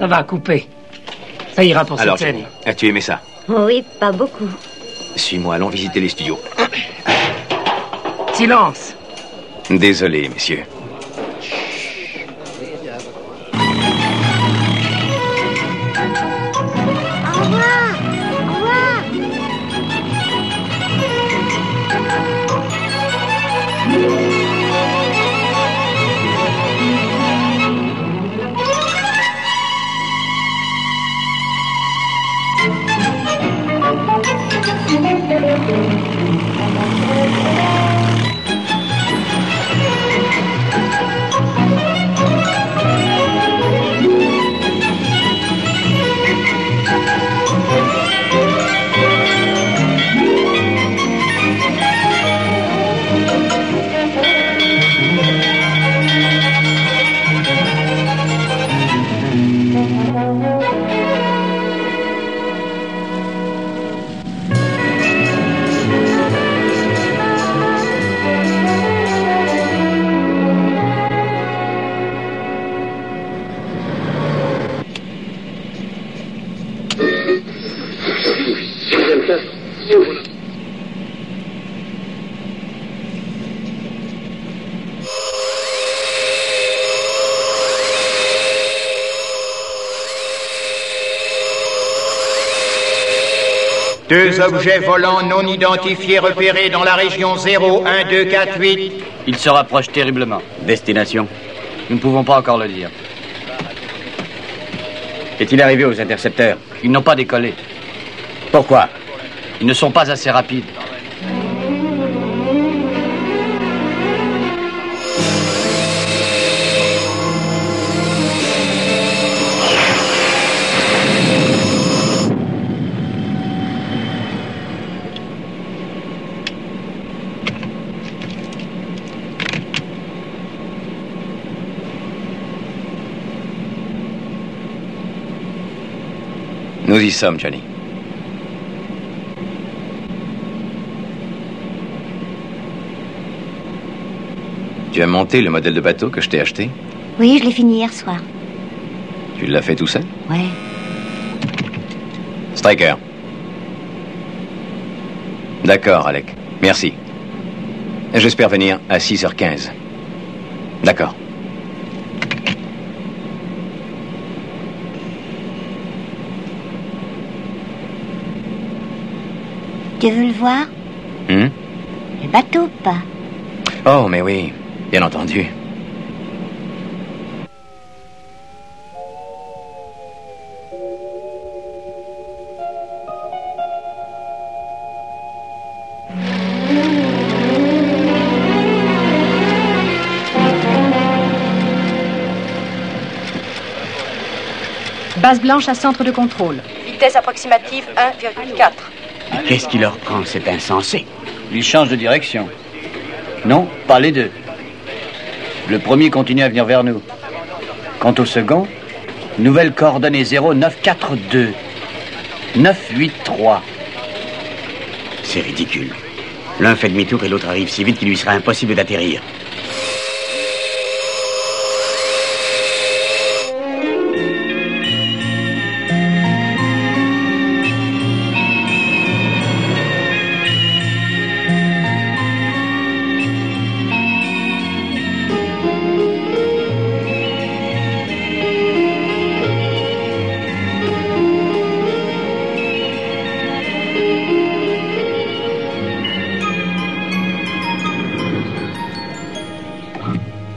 Ça va, couper. Ça ira pour Alors, cette scène. Jenny, as-tu aimé ça? Oui, pas beaucoup. Suis-moi, allons visiter les studios. Silence. Désolé, messieurs. Au revoir. Au revoir. Deux objets volants non identifiés repérés dans la région 01248. Il se rapproche terriblement. Destination? Nous ne pouvons pas encore le dire. Est-il arrivé aux intercepteurs? Ils n'ont pas décollé. Pourquoi? Ils ne sont pas assez rapides. Nous y sommes, Johnny. Tu as monté le modèle de bateau que je t'ai acheté? Oui, je l'ai fini hier soir. Tu l'as fait tout seul? Ouais. Striker. D'accord, Alec. Merci. J'espère venir à 6h15. D'accord. Tu veux le voir? Le bateau ou pas? Oh, mais oui, bien entendu. Base blanche à centre de contrôle. Vitesse approximative 1,4. Qu'est-ce qui leur prend? C'est insensé. Ils changent de direction. Non, pas les deux. Le premier continue à venir vers nous. Quant au second, nouvelle coordonnée 0942. 983. C'est ridicule. L'un fait demi-tour et l'autre arrive si vite qu'il lui sera impossible d'atterrir.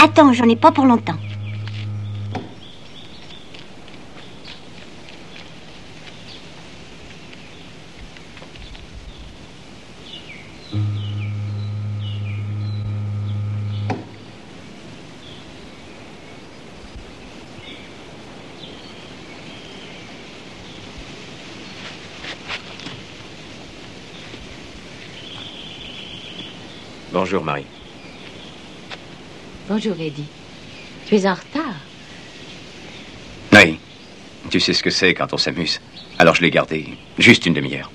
Attends, j'en ai pas pour longtemps. Bonjour, Marie. Bonjour, Eddie. Tu es en retard. Oui. Tu sais ce que c'est quand on s'amuse. Alors je l'ai gardé juste une demi-heure.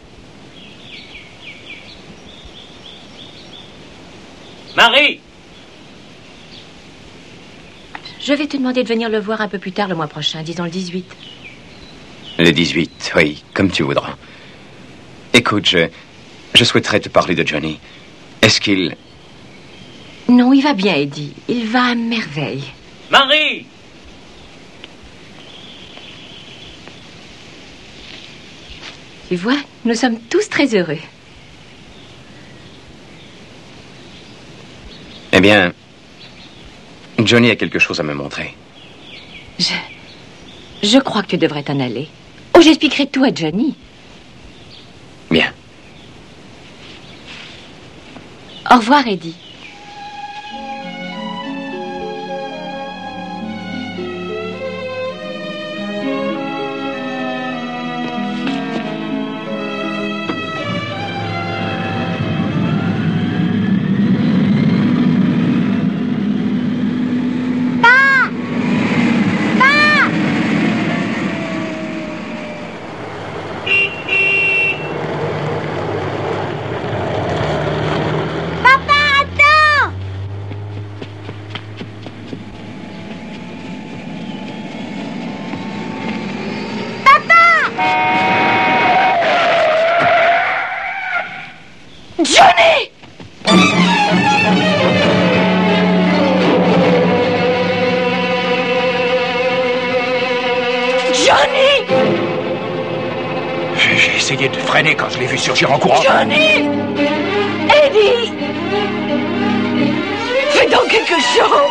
Marie! Je vais te demander de venir le voir un peu plus tard le mois prochain, disons le 18. Le 18, oui, comme tu voudras. Écoute, je souhaiterais te parler de Johnny. Est-ce qu'il... Non, il va bien, Eddie. Il va à merveille. Marie! Tu vois, nous sommes tous très heureux. Eh bien, Johnny a quelque chose à me montrer. Je crois que tu devrais t'en aller. Oh, j'expliquerai tout à Johnny. Bien. Au revoir, Eddie. J'ai essayé de freiner quand je l'ai vu surgir en courant. Johnny! Eddie! Fais donc quelque chose!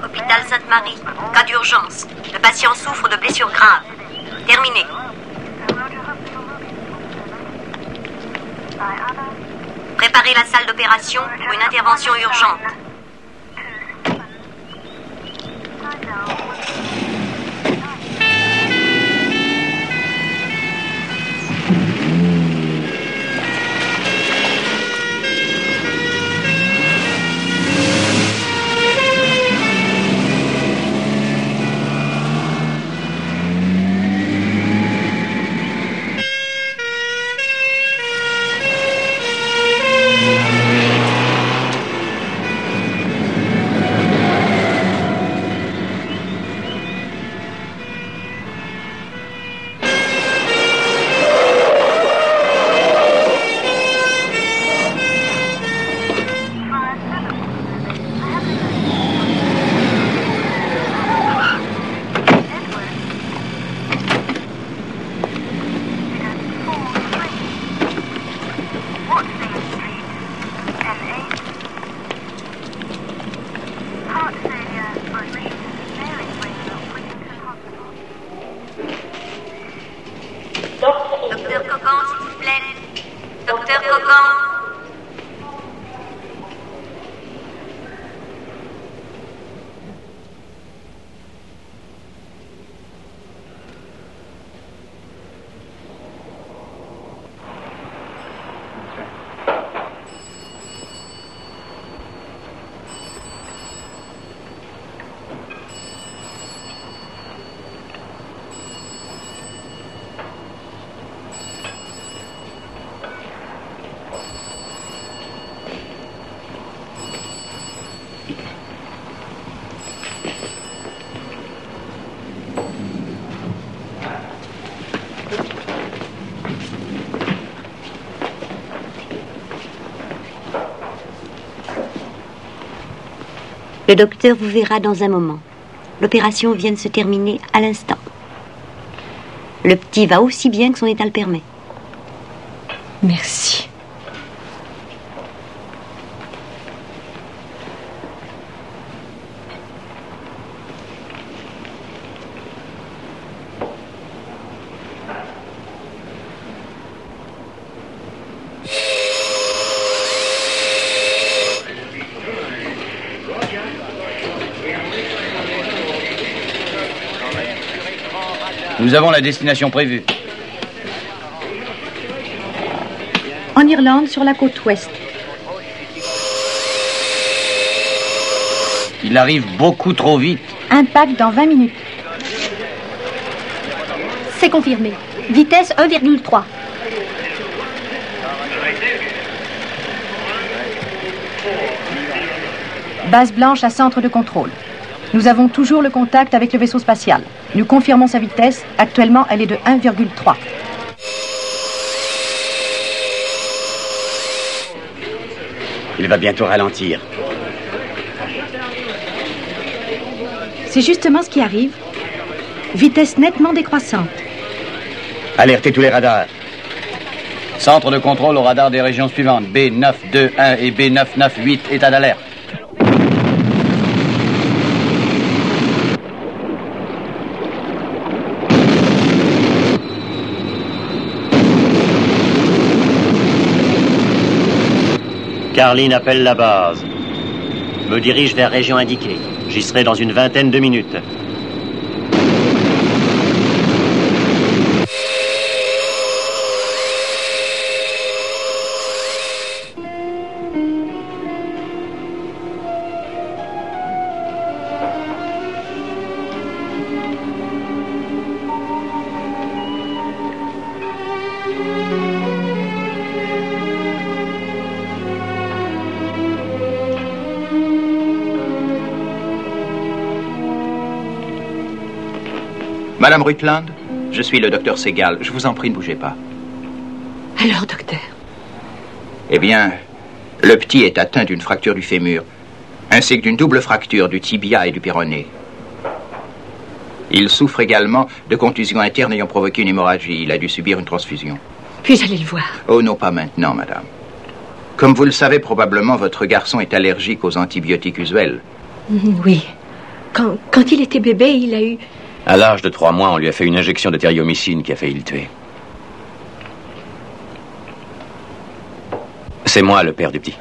Hôpital Sainte-Marie, cas d'urgence. Le patient souffre de blessures graves. Terminé. Préparez la salle d'opération pour une intervention urgente. Docteur Cogan, s'il vous plaît. Docteur Cogan. Le docteur vous verra dans un moment. L'opération vient de se terminer à l'instant. Le petit va aussi bien que son état le permet. Merci. Nous avons la destination prévue. En Irlande, sur la côte ouest. Il arrive beaucoup trop vite. Impact dans 20 minutes. C'est confirmé. Vitesse 1,3. Base blanche à centre de contrôle. Nous avons toujours le contact avec le vaisseau spatial. Nous confirmons sa vitesse. Actuellement, elle est de 1,3. Il va bientôt ralentir. C'est justement ce qui arrive. Vitesse nettement décroissante. Alertez tous les radars. Centre de contrôle au radar des régions suivantes. B921 et B998, état d'alerte. Carline appelle la base. Me dirige vers région indiquée. J'y serai dans une vingtaine de minutes. Madame Rutland, je suis le docteur Segal. Je vous en prie, ne bougez pas. Alors, docteur? Eh bien, le petit est atteint d'une fracture du fémur, ainsi que d'une double fracture du tibia et du péroné. Il souffre également de contusions internes ayant provoqué une hémorragie. Il a dû subir une transfusion. Puis-je aller le voir? Oh non, pas maintenant, madame. Comme vous le savez probablement, votre garçon est allergique aux antibiotiques usuels. Oui. Quand il était bébé, il a eu... À l'âge de 3 mois, on lui a fait une injection de thériomycine qui a failli le tuer. C'est moi, le père du petit.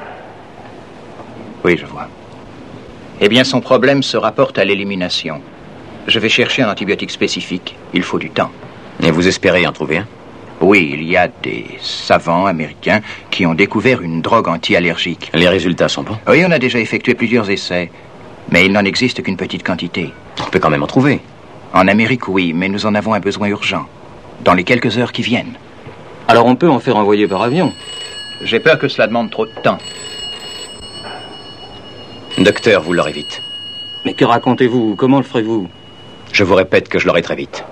Oui, je vois. Eh bien, son problème se rapporte à l'élimination. Je vais chercher un antibiotique spécifique. Il faut du temps. Et vous espérez en trouver un? Oui, il y a des savants américains qui ont découvert une drogue anti-allergique. Les résultats sont bons? Oui, on a déjà effectué plusieurs essais. Mais il n'en existe qu'une petite quantité. On peut quand même en trouver. En Amérique, oui, mais nous en avons un besoin urgent. Dans les quelques heures qui viennent. Alors on peut en faire envoyer par avion. J'ai peur que cela demande trop de temps. Docteur, vous l'aurez vite. Mais que racontez-vous? Comment le ferez-vous? Je vous répète que je l'aurai très vite.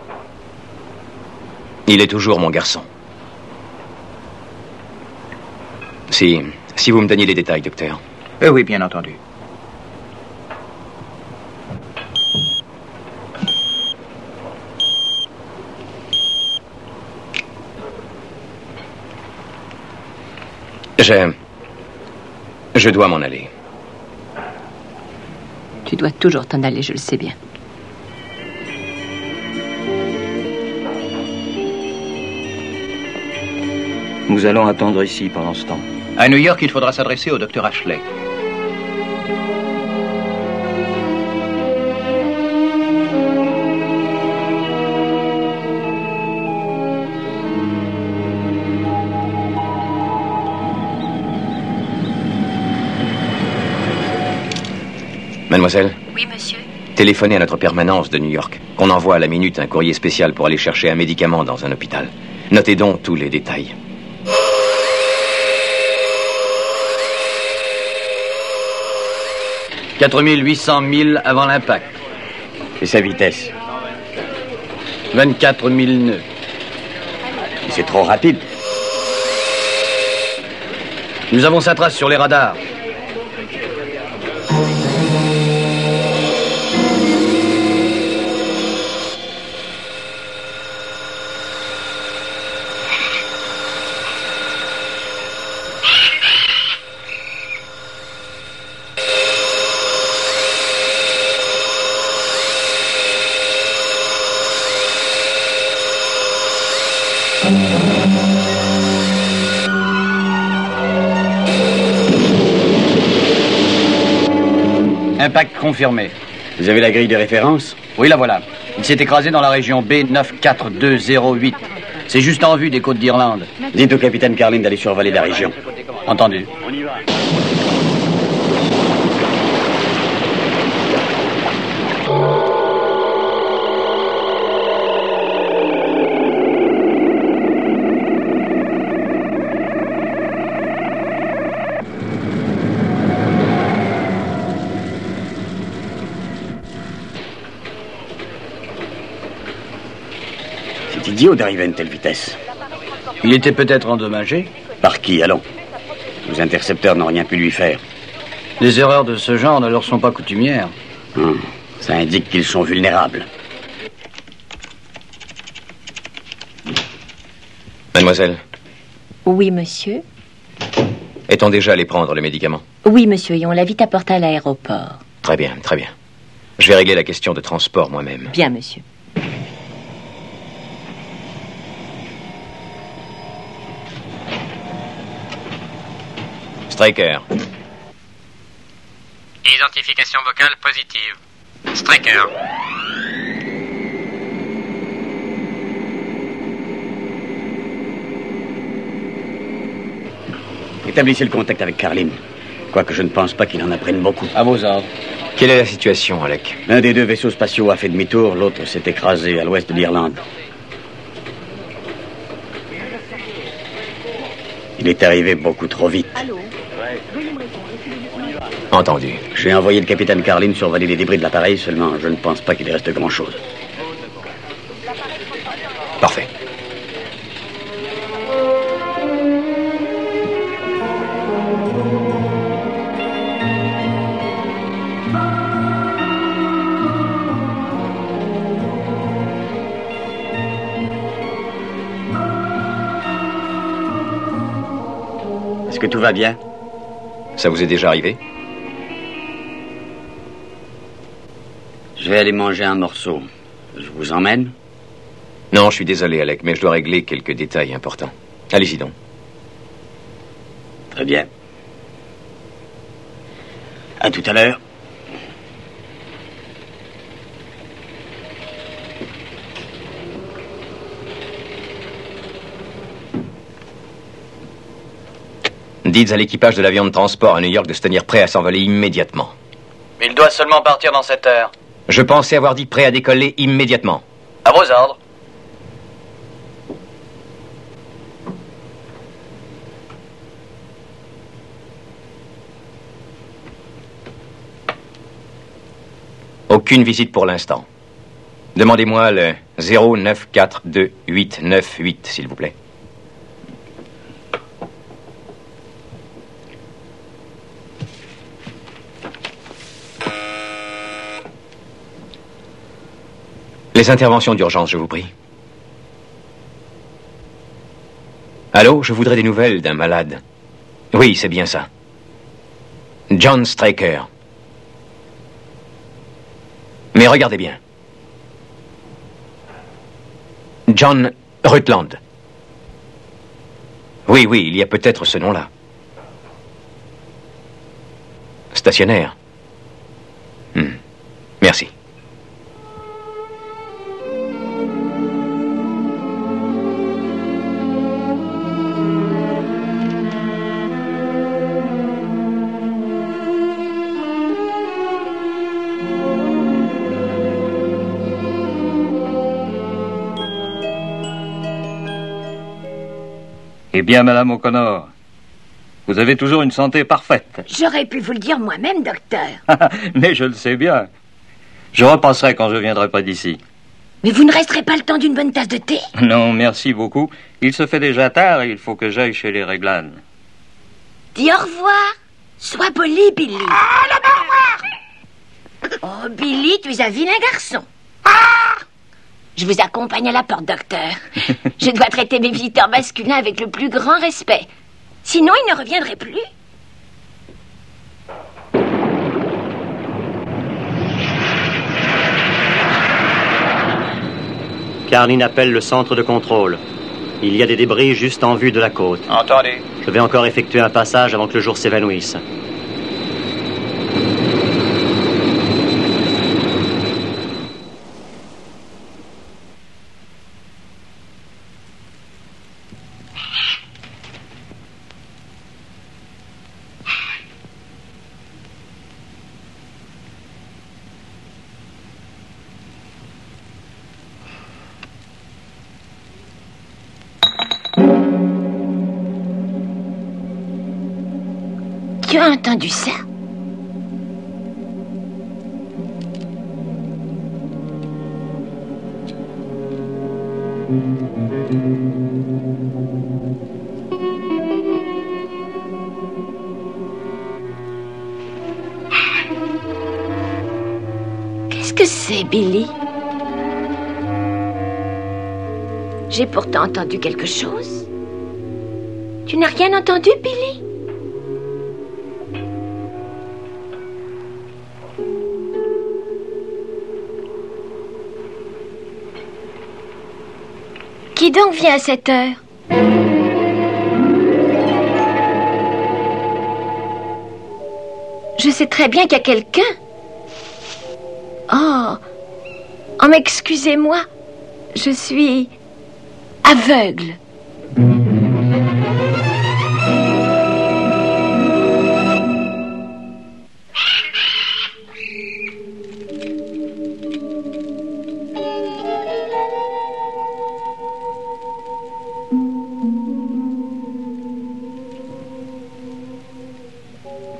Il est toujours mon garçon. Si vous me donniez les détails, docteur. Oui, bien entendu. Je dois m'en aller. Tu dois toujours t'en aller, je le sais bien. Nous allons attendre ici pendant ce temps. À New York, il faudra s'adresser au docteur Ashley. Mademoiselle? Oui, monsieur. Téléphonez à notre permanence de New York. Qu'on envoie à la minute un courrier spécial pour aller chercher un médicament dans un hôpital. Notez donc tous les détails. « 4800 milles avant l'impact. » Et sa vitesse? 24 000 nœuds. C'est trop rapide. Nous avons sa trace sur les radars. Impact confirmé. Vous avez la grille de référence? Oui, la voilà. Il s'est écrasé dans la région B94208. C'est juste en vue des côtes d'Irlande. Dites au capitaine Carline d'aller survoler la région. Entendu. On y va. idiot d'arriver à une telle vitesse. Il était peut-être endommagé. Par qui, allons? Nos intercepteurs n'ont rien pu lui faire. Les erreurs de ce genre ne leur sont pas coutumières. Ça indique qu'ils sont vulnérables. Mademoiselle, Oui, monsieur. est-on déjà allé prendre le médicament? Oui, monsieur, et on l'a vite apporté à l'aéroport. Très bien, très bien. Je vais régler la question de transport moi-même. Bien, monsieur. Striker. Identification vocale positive. Striker. Établissez le contact avec Carlin. Quoique je ne pense pas qu'il en apprenne beaucoup. À vos ordres. Quelle est la situation, Alec? L'un des deux vaisseaux spatiaux a fait demi-tour, l'autre s'est écrasé à l'ouest de l'Irlande. Il est arrivé beaucoup trop vite. Entendu. J'ai envoyé le capitaine Carlin survoler les débris de l'appareil, seulement je ne pense pas qu'il reste grand-chose. Parfait. Est-ce que tout va bien? Ça vous est déjà arrivé? Je vais aller manger un morceau. Je vous emmène? Non, je suis désolé, Alec, mais je dois régler quelques détails importants. Allez-y donc. Très bien. À tout à l'heure. Dites à l'équipage de l'avion de transport à New York de se tenir prêt à s'envoler immédiatement. Il doit seulement partir dans cette heure. Je pensais avoir dit prêt à décoller immédiatement. À vos ordres. Aucune visite pour l'instant. Demandez-moi le 0942898, s'il vous plaît. Les interventions d'urgence, je vous prie. Allô, je voudrais des nouvelles d'un malade. Oui, c'est bien ça. John Striker. Mais regardez bien. John Rutland. Oui, oui, il y a peut-être ce nom-là. Stationnaire. Merci. Eh bien, Madame O'Connor, vous avez toujours une santé parfaite. J'aurais pu vous le dire moi-même, docteur. Mais je le sais bien. Je repasserai quand je viendrai près d'ici. Mais vous ne resterez pas le temps d'une bonne tasse de thé? Non, merci beaucoup. Il se fait déjà tard et il faut que j'aille chez les Réglanes. Dis au revoir. Sois poli, Billy. Ah, là-bas, au revoir. Oh, Billy, tu es un vilain garçon. Je vous accompagne à la porte, docteur. Je dois traiter mes visiteurs masculins avec le plus grand respect. Sinon, ils ne reviendraient plus. Carlin appelle le centre de contrôle. Il y a des débris juste en vue de la côte. Entendu. Je vais encore effectuer un passage avant que le jour s'évanouisse. Tu as entendu ça? Qu'est-ce que c'est, Billy? J'ai pourtant entendu quelque chose. Tu n'as rien entendu, Billy? Qui donc vient à cette heure? Je sais très bien qu'il y a quelqu'un. Oh, m'excusez-moi. Je suis aveugle.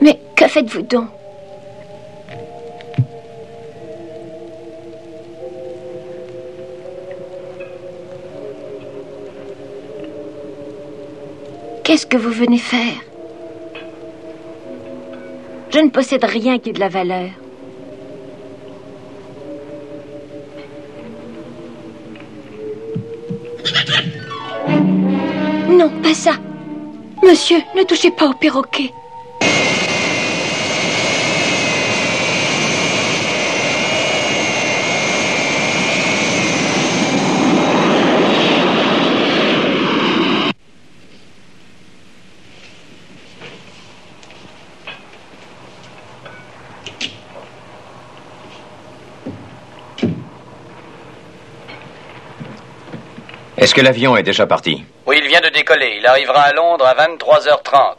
Mais que faites-vous donc? Qu'est-ce que vous venez faire? Je ne possède rien qui ait de la valeur. Non, pas ça. Monsieur, ne touchez pas au perroquet. Est-ce que l'avion est déjà parti? Oui, il vient de décoller. Il arrivera à Londres à 23h30.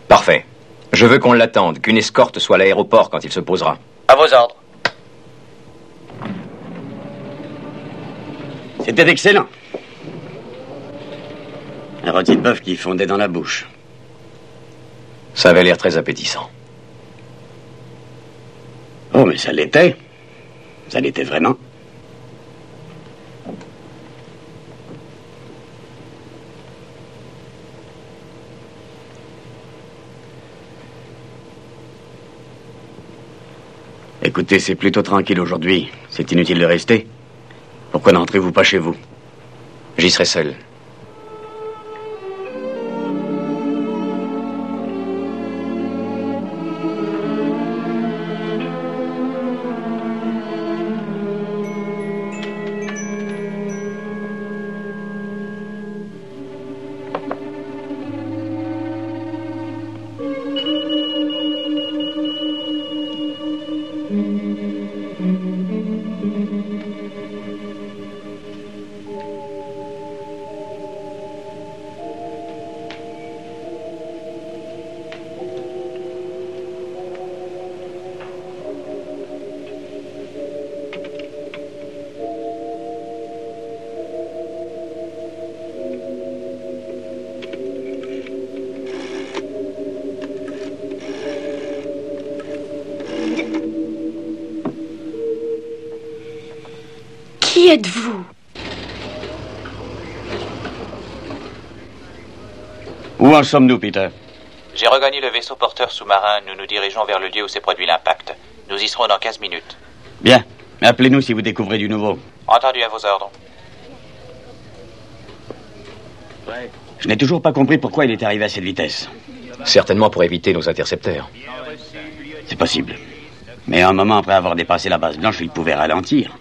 Parfait. Je veux qu'on l'attende, qu'une escorte soit à l'aéroport quand il se posera. À vos ordres. C'était excellent. Un rôti de bœuf qui fondait dans la bouche. Ça avait l'air très appétissant. Oh, mais ça l'était. Ça l'était vraiment. Écoutez, c'est plutôt tranquille aujourd'hui. C'est inutile de rester. Pourquoi n'entrez-vous pas chez vous? J'y serai seul. Qui êtes-vous? Où en sommes-nous, Peter? J'ai regagné le vaisseau porteur sous-marin. Nous nous dirigeons vers le lieu où s'est produit l'impact. Nous y serons dans 15 minutes. Bien. Appelez-nous si vous découvrez du nouveau. Entendu, à vos ordres. Je n'ai toujours pas compris pourquoi il est arrivé à cette vitesse. Certainement pour éviter nos intercepteurs. C'est possible. Mais un moment après avoir dépassé la base blanche, il pouvait ralentir.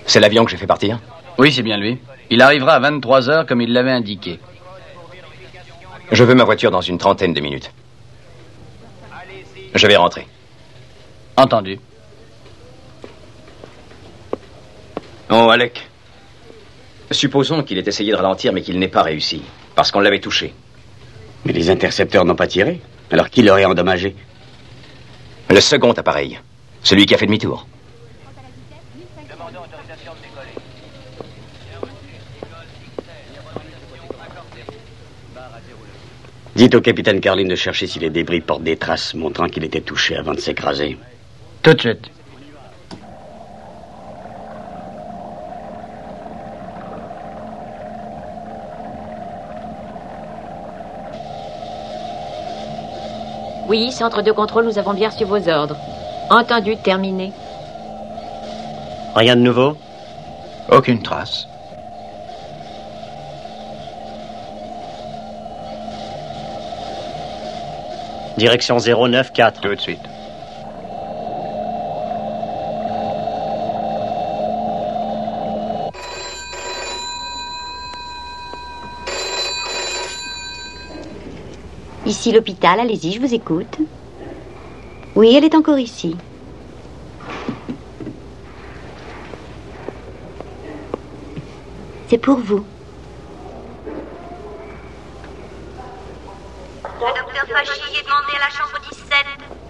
C'est l'avion que j'ai fait partir? Oui, c'est bien lui. Il arrivera à 23h comme il l'avait indiqué. Je veux ma voiture dans une trentaine de minutes. Je vais rentrer. Entendu. Oh, Alec. Supposons qu'il ait essayé de ralentir, mais qu'il n'ait pas réussi. Parce qu'on l'avait touché. Mais les intercepteurs n'ont pas tiré. Alors qui l'aurait endommagé? Le second appareil. Celui qui a fait demi-tour. Dites au capitaine Carlin de chercher si les débris portent des traces montrant qu'il était touché avant de s'écraser. Tout de suite. Oui, centre de contrôle, nous avons bien reçu vos ordres. Entendu, terminé. Rien de nouveau? Aucune trace. Direction 094. Tout de suite. Ici l'hôpital, allez-y, je vous écoute. Oui, elle est encore ici. C'est pour vous. Le docteur Fachy est demandé à la chambre 17.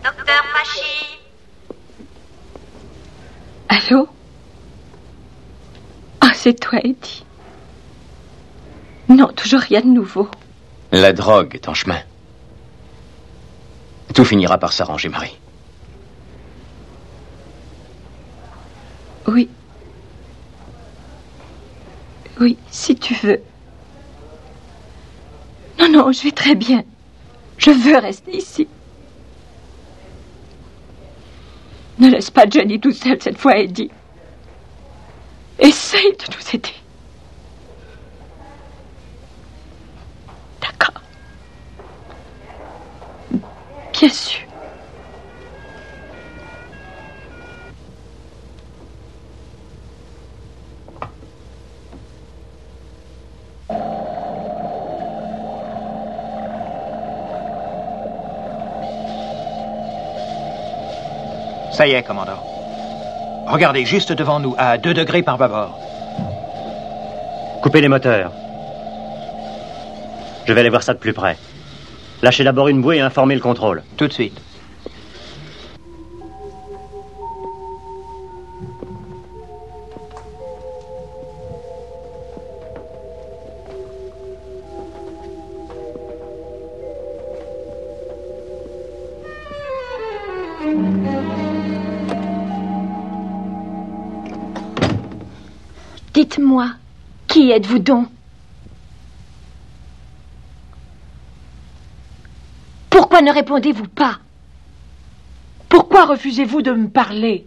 Docteur Fachy. Allô? Ah, c'est toi, Eddie. Non, toujours rien de nouveau. La drogue est en chemin. Tout finira par s'arranger, Marie. Oui. Oui, si tu veux. Non, non, je vais très bien. Je veux rester ici. Ne laisse pas Johnny tout seul cette fois, Eddie. Essaye de nous aider. D'accord. Bien sûr. Ça y est, commandant. Regardez, juste devant nous, à 2 degrés par bâbord. Coupez les moteurs. Je vais aller voir ça de plus près. Lâchez d'abord une bouée et informez le contrôle. Tout de suite. Dites-moi, qui êtes-vous donc? Pourquoi ne répondez-vous pas? Pourquoi refusez-vous de me parler?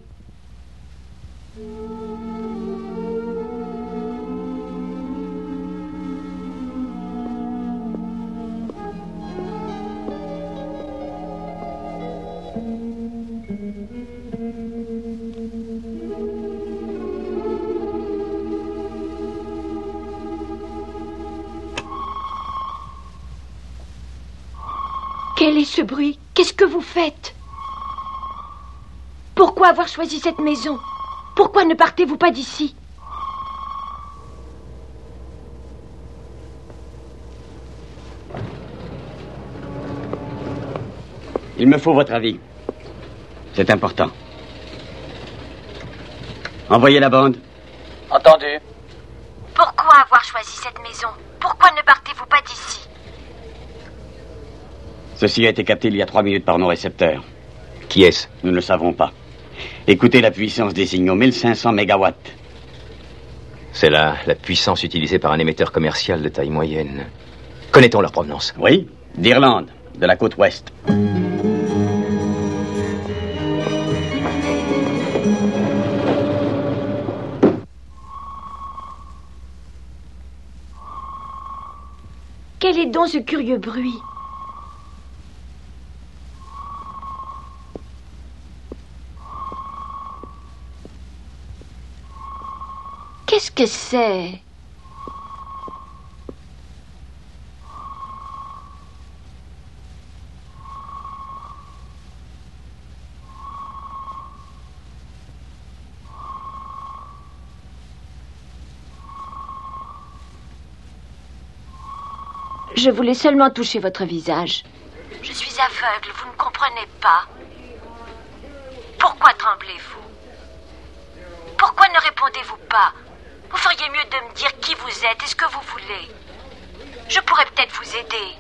Quel est ce bruit? Qu'est-ce que vous faites? Pourquoi avoir choisi cette maison? Pourquoi ne partez-vous pas d'ici? Il me faut votre avis. C'est important. Envoyez la bande. Entendu. Pourquoi avoir choisi cette maison? Pourquoi ne partez-vous pas d'ici? Ceci a été capté il y a 3 minutes par nos récepteurs. Qui est-ce? Nous ne le savons pas. Écoutez la puissance des signaux, 1500 mégawatts. C'est la puissance utilisée par un émetteur commercial de taille moyenne. Connaît-on leur provenance? Oui, d'Irlande, de la côte ouest. Quel est donc ce curieux bruit? Qu'est-ce que c'est? Je voulais seulement toucher votre visage. Je suis aveugle, vous ne comprenez pas. Pourquoi tremblez-vous? Pourquoi ne répondez-vous pas? Vous feriez mieux de me dire qui vous êtes et ce que vous voulez. Je pourrais peut-être vous aider.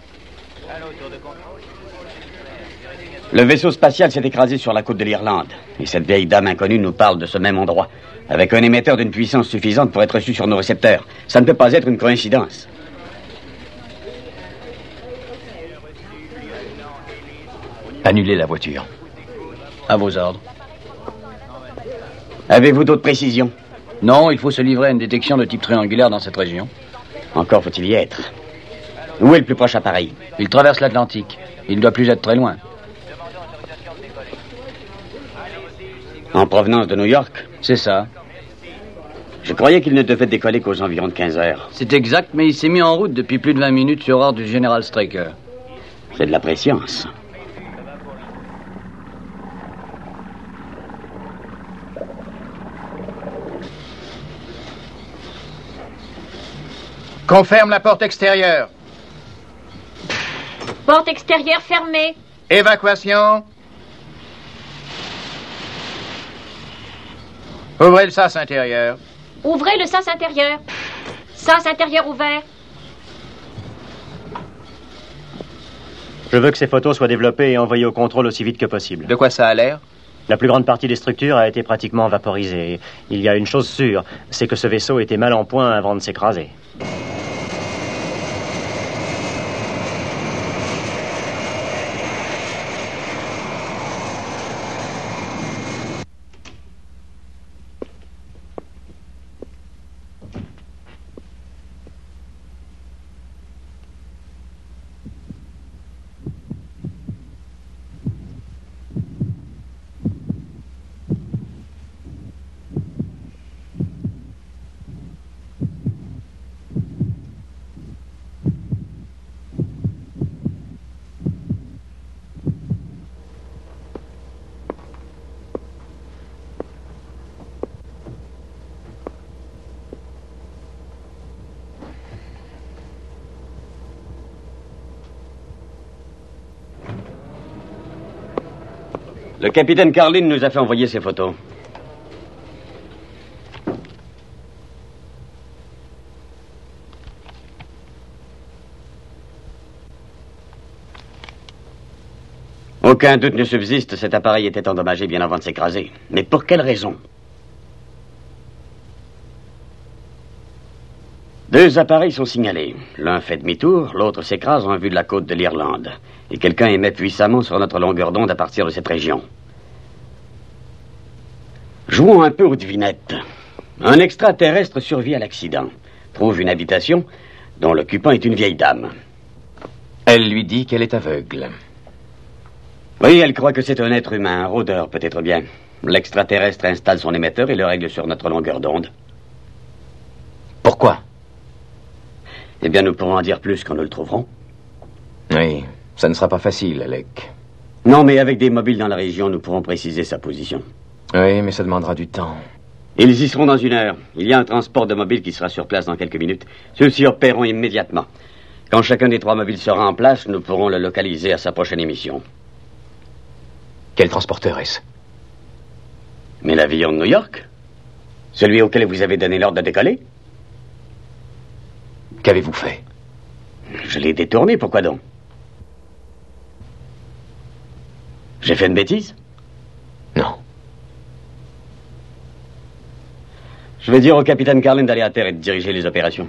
Le vaisseau spatial s'est écrasé sur la côte de l'Irlande. Et cette vieille dame inconnue nous parle de ce même endroit, avec un émetteur d'une puissance suffisante pour être reçu sur nos récepteurs. Ça ne peut pas être une coïncidence. Annulez la voiture. À vos ordres. Avez-vous d'autres précisions? Non, il faut se livrer à une détection de type triangulaire dans cette région. Encore faut-il y être. Où est le plus proche appareil? Il traverse l'Atlantique. Il ne doit plus être très loin. En provenance de New York? C'est ça. Je croyais qu'il ne devait décoller qu'aux environs de 15 heures. C'est exact, mais il s'est mis en route depuis plus de 20 minutes sur ordre du général Straker. C'est de la prescience. Qu'on ferme la porte extérieure. Porte extérieure fermée. Évacuation. Ouvrez le sas intérieur. Ouvrez le sas intérieur. Sas intérieur ouvert. Je veux que ces photos soient développées et envoyées au contrôle aussi vite que possible. De quoi ça a l'air? La plus grande partie des structures a été pratiquement vaporisée. Il y a une chose sûre, c'est que ce vaisseau était mal en point avant de s'écraser. Le capitaine Carlin nous a fait envoyer ces photos. Aucun doute ne subsiste, cet appareil était endommagé bien avant de s'écraser. Mais pour quelle raison? Deux appareils sont signalés. L'un fait demi-tour, l'autre s'écrase en vue de la côte de l'Irlande. Et quelqu'un émet puissamment sur notre longueur d'onde à partir de cette région. Jouons un peu aux devinettes. Un extraterrestre survit à l'accident, trouve une habitation dont l'occupant est une vieille dame. Elle lui dit qu'elle est aveugle. Oui, elle croit que c'est un être humain, un rôdeur peut-être bien. L'extraterrestre installe son émetteur et le règle sur notre longueur d'onde. Pourquoi? Eh bien, nous pourrons en dire plus quand nous le trouverons. Oui, ça ne sera pas facile, Alec. Non, mais avec des mobiles dans la région, nous pourrons préciser sa position. Oui, mais ça demandera du temps. Ils y seront dans 1 heure. Il y a un transport de mobiles qui sera sur place dans quelques minutes. Ceux-ci opéreront immédiatement. Quand chacun des 3 mobiles sera en place, nous pourrons le localiser à sa prochaine émission. Quel transporteur est-ce? Mais l'avion de New York? Celui auquel vous avez donné l'ordre de décoller? Qu'avez-vous fait? Je l'ai détourné, pourquoi donc? J'ai fait une bêtise? Non. Je vais dire au capitaine Carlin d'aller à terre et de diriger les opérations.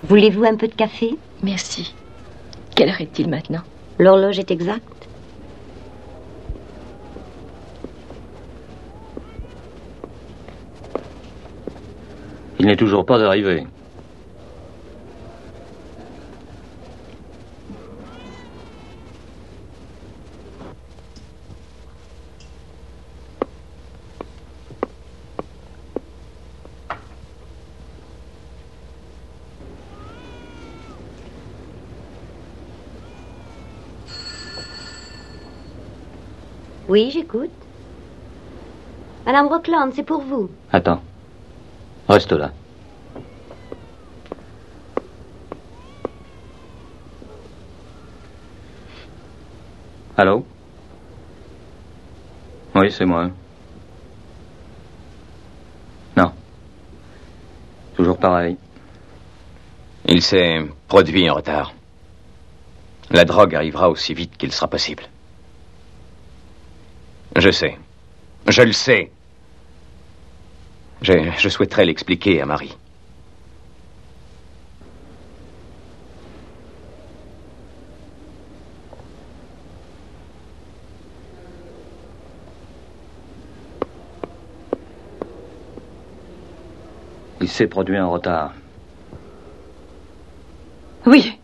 Voulez-vous un peu de café? Merci. Quelle heure est-il maintenant? L'horloge est exacte. Il n'est toujours pas arrivé. Oui, j'écoute. Madame Rockland, c'est pour vous. Attends. Reste là. Allô? Oui, c'est moi. Non. Toujours pareil. Il s'est produit un retard. La drogue arrivera aussi vite qu'il sera possible. Je sais. Je le sais. Je souhaiterais l'expliquer à Marie. Il s'est produit un retard. Oui.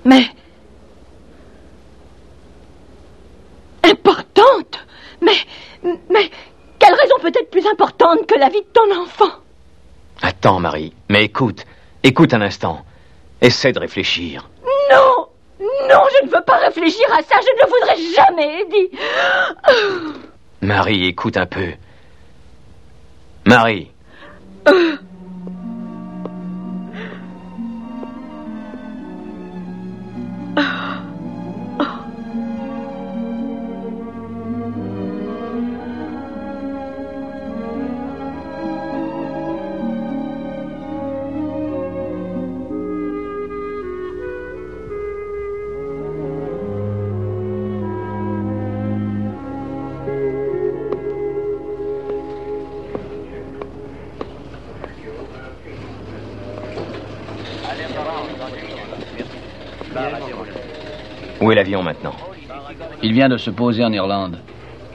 Mais... importante. Mais... quelle raison peut être plus importante que la vie de ton enfant? Attends, Marie. Mais écoute. Écoute un instant. Essaie de réfléchir. Non. Non, je ne veux pas réfléchir à ça. Je ne le voudrais jamais, Eddie. Marie, écoute un peu. Marie. Où est l'avion maintenant? Il vient de se poser en Irlande.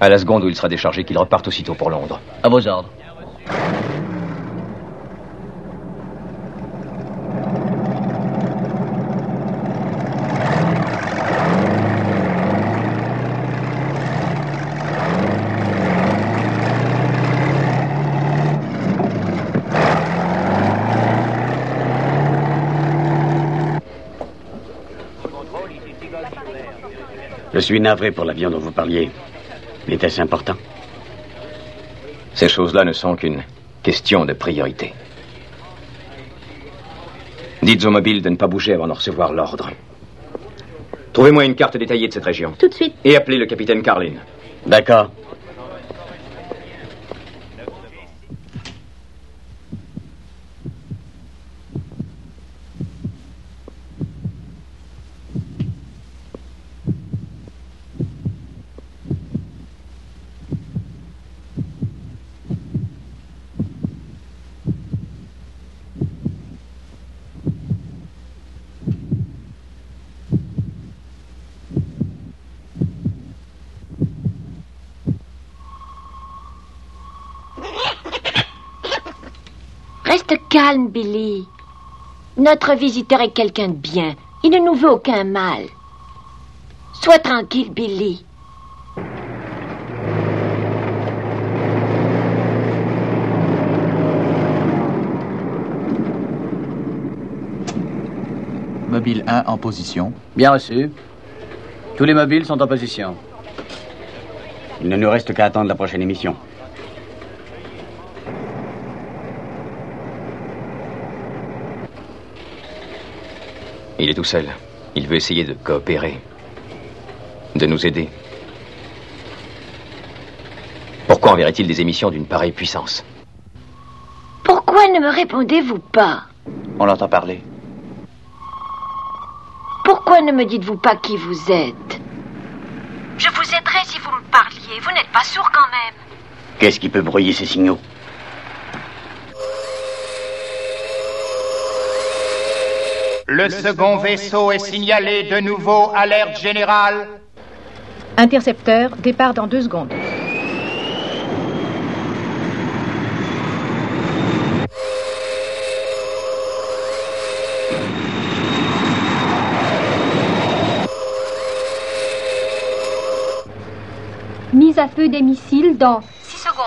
À la seconde où il sera déchargé, qu'il reparte aussitôt pour Londres. À vos ordres. Je suis navré pour l'avion dont vous parliez. Était-ce important? Ces choses-là ne sont qu'une question de priorité. Dites aux mobiles de ne pas bouger avant de recevoir l'ordre. Trouvez-moi une carte détaillée de cette région. Tout de suite. Et appelez le capitaine Carlin. D'accord. Reste calme, Billy. Notre visiteur est quelqu'un de bien. Il ne nous veut aucun mal. Sois tranquille, Billy. Mobile 1 en position. Bien reçu. Tous les mobiles sont en position. Il ne nous reste qu'à attendre la prochaine émission. Il est tout seul. Il veut essayer de coopérer. De nous aider. Pourquoi enverrait-il des émissions d'une pareille puissance? Pourquoi ne me répondez-vous pas? On l'entend parler. Pourquoi ne me dites-vous pas qui vous êtes? Je vous aiderais si vous me parliez. Vous n'êtes pas sourd quand même. Qu'est-ce qui peut brouiller ces signaux? Le second vaisseau est signalé de nouveau, alerte générale. Intercepteur, départ dans 2 secondes. Mise à feu des missiles dans 6 secondes.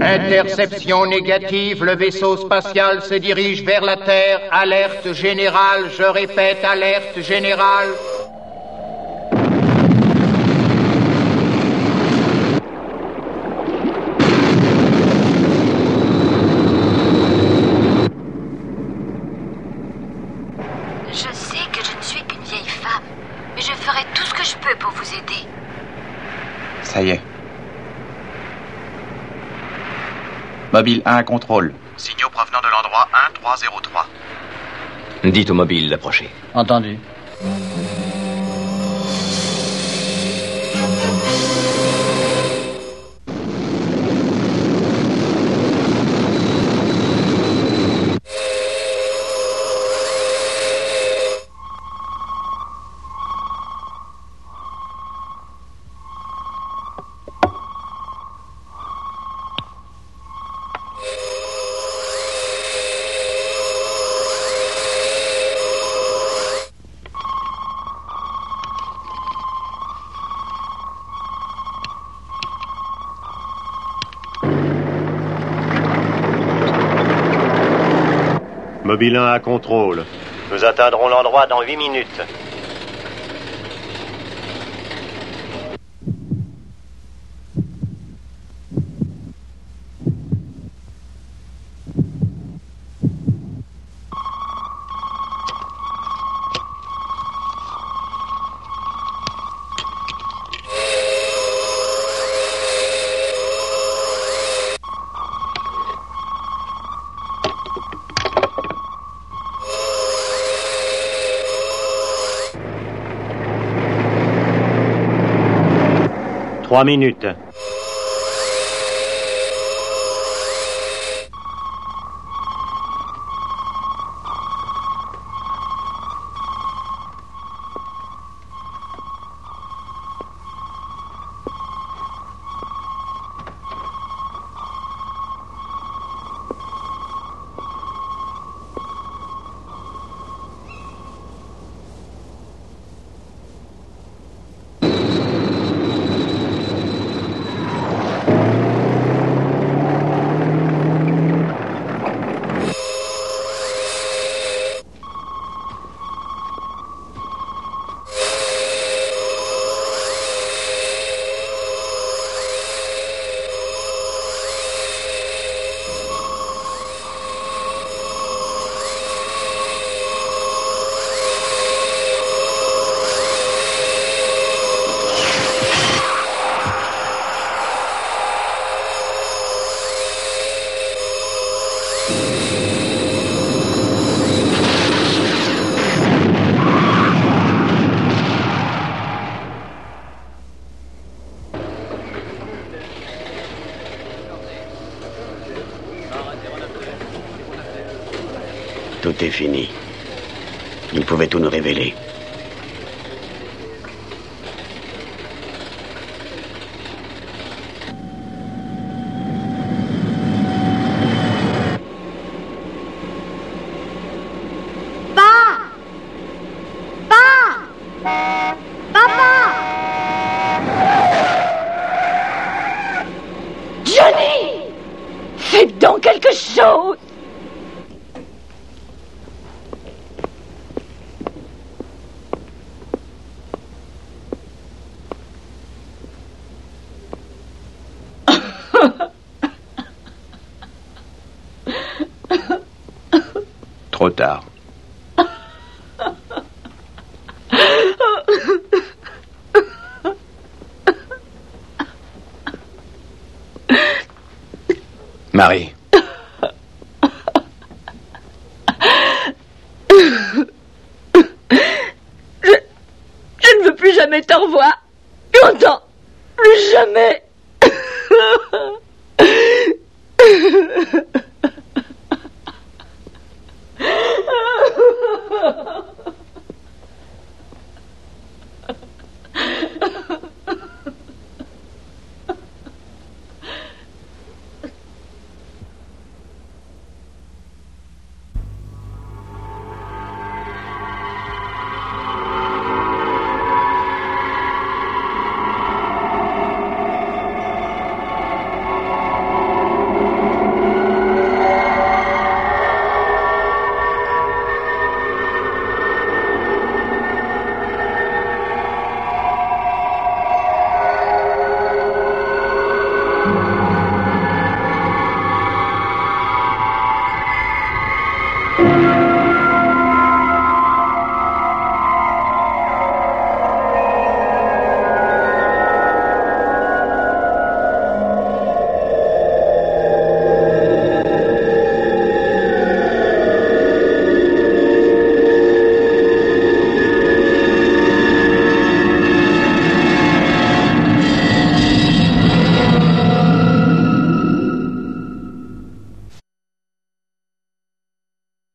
Interception négative, le vaisseau spatial se dirige vers la Terre. Alerte générale, je répète, alerte générale. Mobile 1, contrôle. Signaux provenant de l'endroit 1303. Dites au mobile d'approcher. Entendu. Mobile 1 à contrôle. Nous atteindrons l'endroit dans 8 minutes. Trois minutes. Tout est fini. Il pouvait tout nous révéler. Johnny! Faites donc quelque chose! Trop tard. Marie. Je ne veux plus jamais te revoir. Longtemps. Plus jamais.